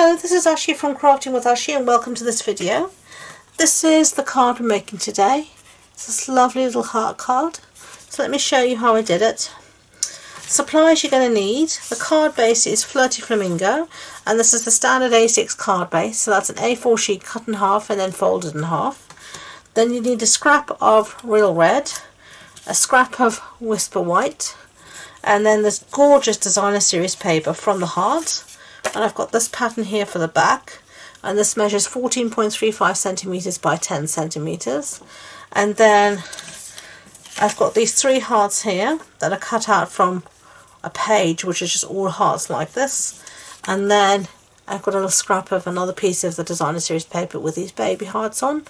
Hello, this is Ashi from Crafting with Ashi and welcome to this video. This is the card we're making today. It's this lovely little heart card. So let me show you how I did it. Supplies you're going to need. The card base is Flirty Flamingo and this is the standard A6 card base. So that's an A4 sheet cut in half and then folded in half. Then you need a scrap of Real Red, a scrap of Whisper White, and then this gorgeous designer series paper from the heart. And I've got this pattern here for the back, and this measures 14.35 centimeters by 10 centimeters. And then I've got these 3 hearts here that are cut out from a page which is just all hearts like this. And then I've got a little scrap of another piece of the designer series paper with these baby hearts on.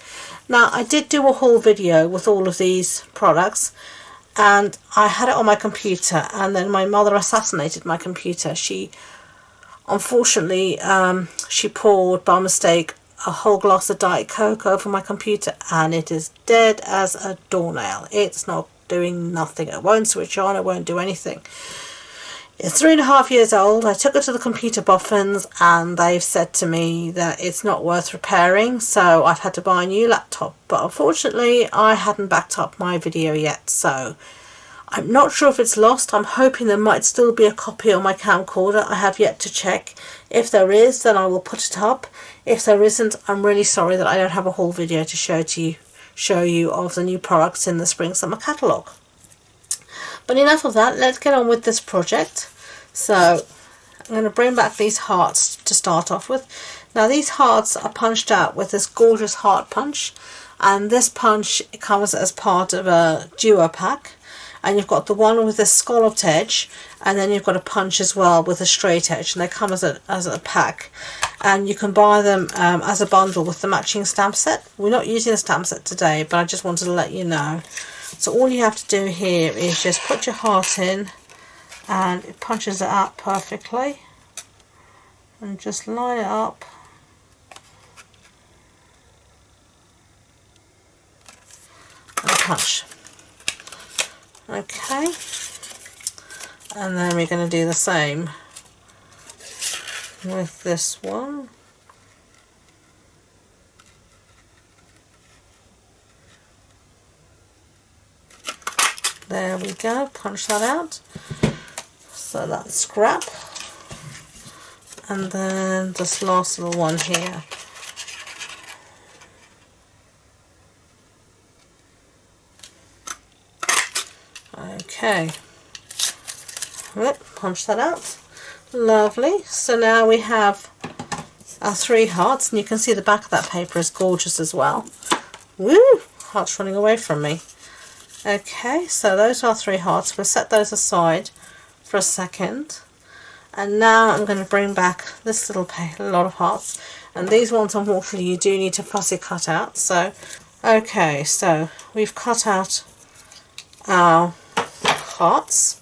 Now I did do a haul video with all of these products, and I had it on my computer, and then my mother assassinated my computer. Unfortunately, she poured by mistake a whole glass of Diet Coke over my computer and it is dead as a doornail. It's not doing nothing. It won't switch on, it won't do anything. It's 3.5 years old. I took it to the computer boffins and they've said to me that it's not worth repairing, so I've had to buy a new laptop. But unfortunately, I hadn't backed up my video yet, so I'm not sure if it's lost. I'm hoping there might still be a copy on my camcorder. I have yet to check. If there is, then I will put it up. If there isn't, I'm really sorry that I don't have a whole video to show you of the new products in the Spring Summer catalogue. But enough of that, let's get on with this project. So I'm going to bring back these hearts to start off with. Now these hearts are punched out with this gorgeous heart punch, and this punch comes as part of a duo pack. And you've got the one with the scalloped edge, and then you've got a punch as well with a straight edge, and they come as a pack. And you can buy them as a bundle with the matching stamp set. We're not using the stamp set today, but I just wanted to let you know. So all you have to do here is just put your heart in, and it punches it out perfectly. And just line it up. And punch. Okay, and then we're going to do the same with this one. There we go, punch that out. So that's scrap. And then this last little one here. Okay, punch that out. Lovely. So now we have our 3 hearts, and you can see the back of that paper is gorgeous as well. Woo! Heart's running away from me. Okay, so those are 3 hearts. We'll set those aside for a second. And now I'm going to bring back this little lot of hearts. And these ones, unfortunately, you do need to fussy cut out. So, okay, so we've cut out our hearts,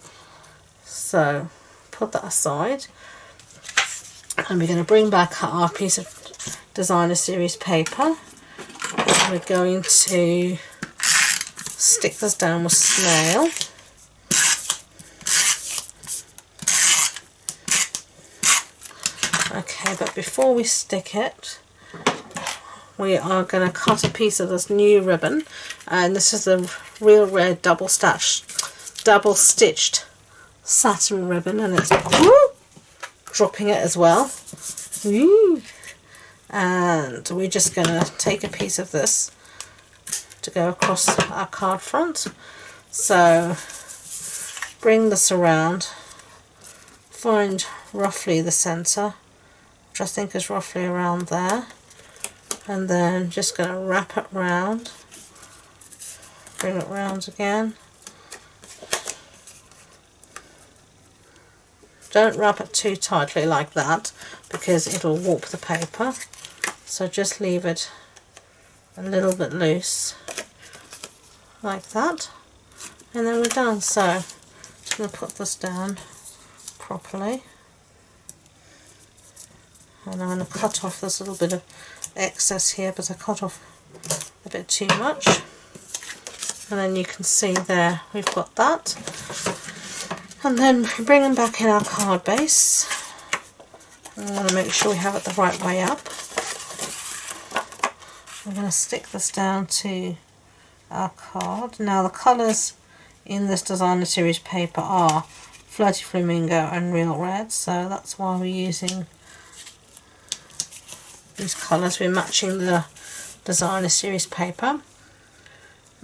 so put that aside, and we're going to bring back our piece of designer series paper, and we're going to stick this down with snail. Okay, but before we stick it, we are going to cut a piece of this new ribbon, and this is the Real Red double stitched satin ribbon, and it's dropping it as well. Woo. And we're just going to take a piece of this to go across our card front. So bring this around, find roughly the centre, which I think is roughly around there. And then just going to wrap it round, bring it round again. Don't wrap it too tightly like that because it'll warp the paper. So just leave it a little bit loose like that. And then we're done. So I'm just going to put this down properly. And I'm going to cut off this little bit of excess here, but I cut off a bit too much. And then you can see there we've got that. And then bring them back in our card base. I want to make sure we have it the right way up. I'm going to stick this down to our card. Now the colours in this designer series paper are Flirty Flamingo and Real Red, so that's why we're using these colours. We're matching the designer series paper.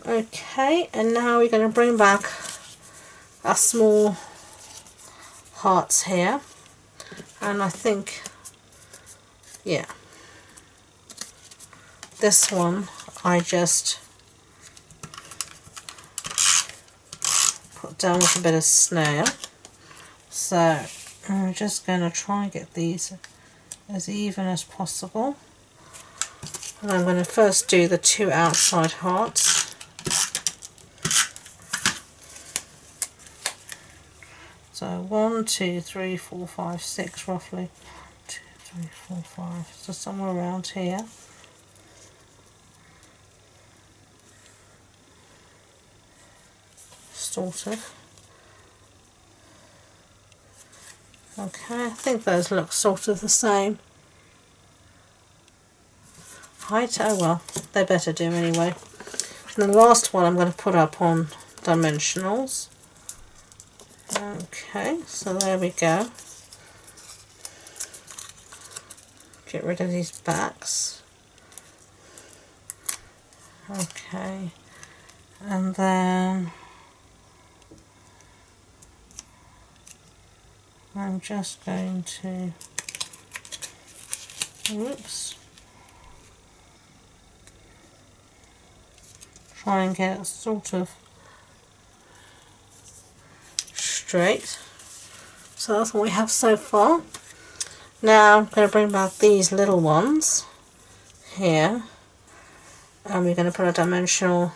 Okay, and now we're going to bring back our small hearts here, and I think, yeah, this one I just put down with a bit of snail. So I'm just going to try and get these as even as possible, and I'm going to first do the two outside hearts. So 1, 2, 3, 4, 5, 6 roughly. 2, 3, 4, 5, so somewhere around here. Sort of. Okay, I think those look sort of the same. Height, oh well, they better do anyway. And the last one I'm going to put up on dimensionals. Okay, so there we go. Get rid of these backs. Okay, and then I'm just going to, whoops, try and get it sort of straight. So that's what we have so far. Now I'm going to bring back these little ones here, and we're going to put a dimensional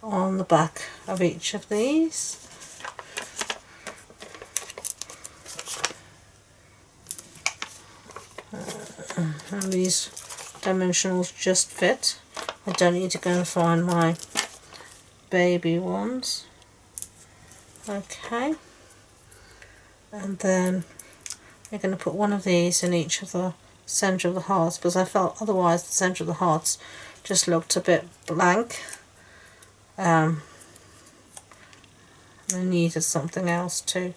on the back of each of these. And these dimensionals just fit. I don't need to go and find my baby ones. Okay, and then we're going to put one of these in each of the centre of the hearts, because I felt otherwise the centre of the hearts just looked a bit blank. I needed something else to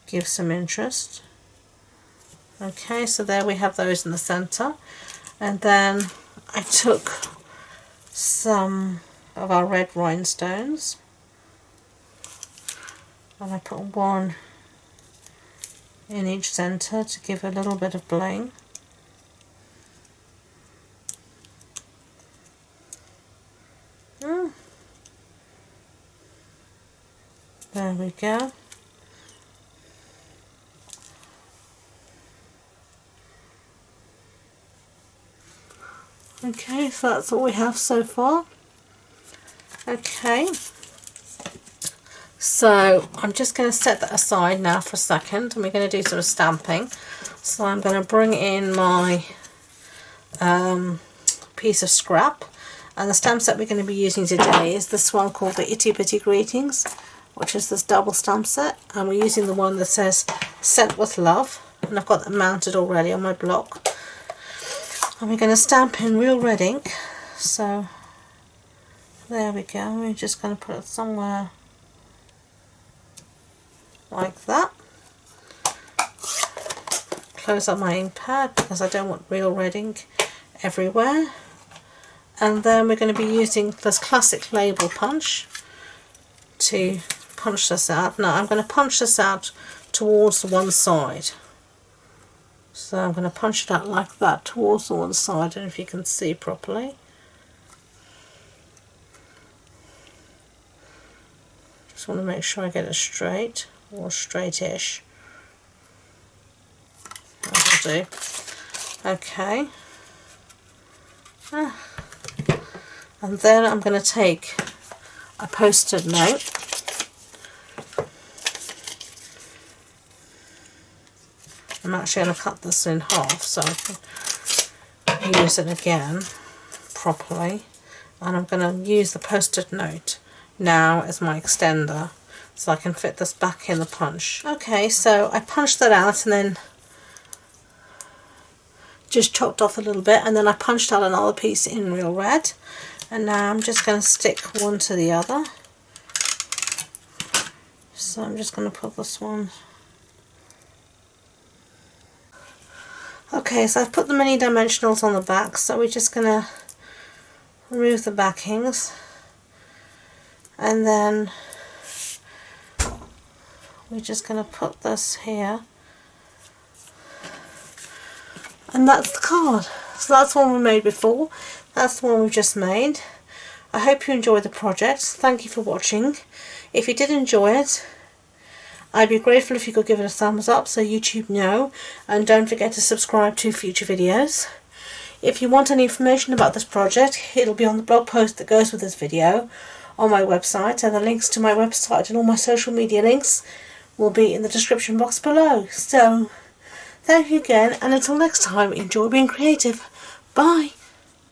give some interest. Okay, so there we have those in the centre, and then I took some of our red rhinestones and I put one in each centre to give a little bit of bling. There we go. Okay, so that's what we have so far. Okay, so I'm just going to set that aside now for a second, and we're going to do sort of stamping. So I'm going to bring in my piece of scrap, and the stamp set we're going to be using today is this one called the Itty Bitty Greetings, which is this double stamp set, and we're using the one that says Sent with Love, and I've got that mounted already on my block. And we're going to stamp in Real Red ink, so there we go. We're just going to put it somewhere like that. Close up my ink pad because I don't want real red ink everywhere. And then we're going to be using this classic label punch to punch this out. Now I'm going to punch this out towards one side. So I'm going to punch it out like that towards the one side, I don't know if you can see properly. Just want to make sure I get it straight, or straight-ish. That'll do. Okay. And then I'm going to take a post-it note. I'm actually going to cut this in half so I can use it again properly, and I'm going to use the post-it note now as my extender, so I can fit this back in the punch. Okay, so I punched that out and then just chopped off a little bit, and then I punched out another piece in real red, and now I'm just going to stick one to the other. So I'm just going to put this one. Okay, so I've put the mini dimensionals on the back, so we're just going to remove the backings, and then we're just going to put this here, and that's the card. So that's the one we made before, that's the one we've just made. I hope you enjoyed the project. Thank you for watching. If you did enjoy it, I'd be grateful if you could give it a thumbs up so YouTube know, and don't forget to subscribe to future videos. If you want any information about this project, it'll be on the blog post that goes with this video on my website, and the links to my website and all my social media links will be in the description box below. So thank you again, and until next time, enjoy being creative. Bye.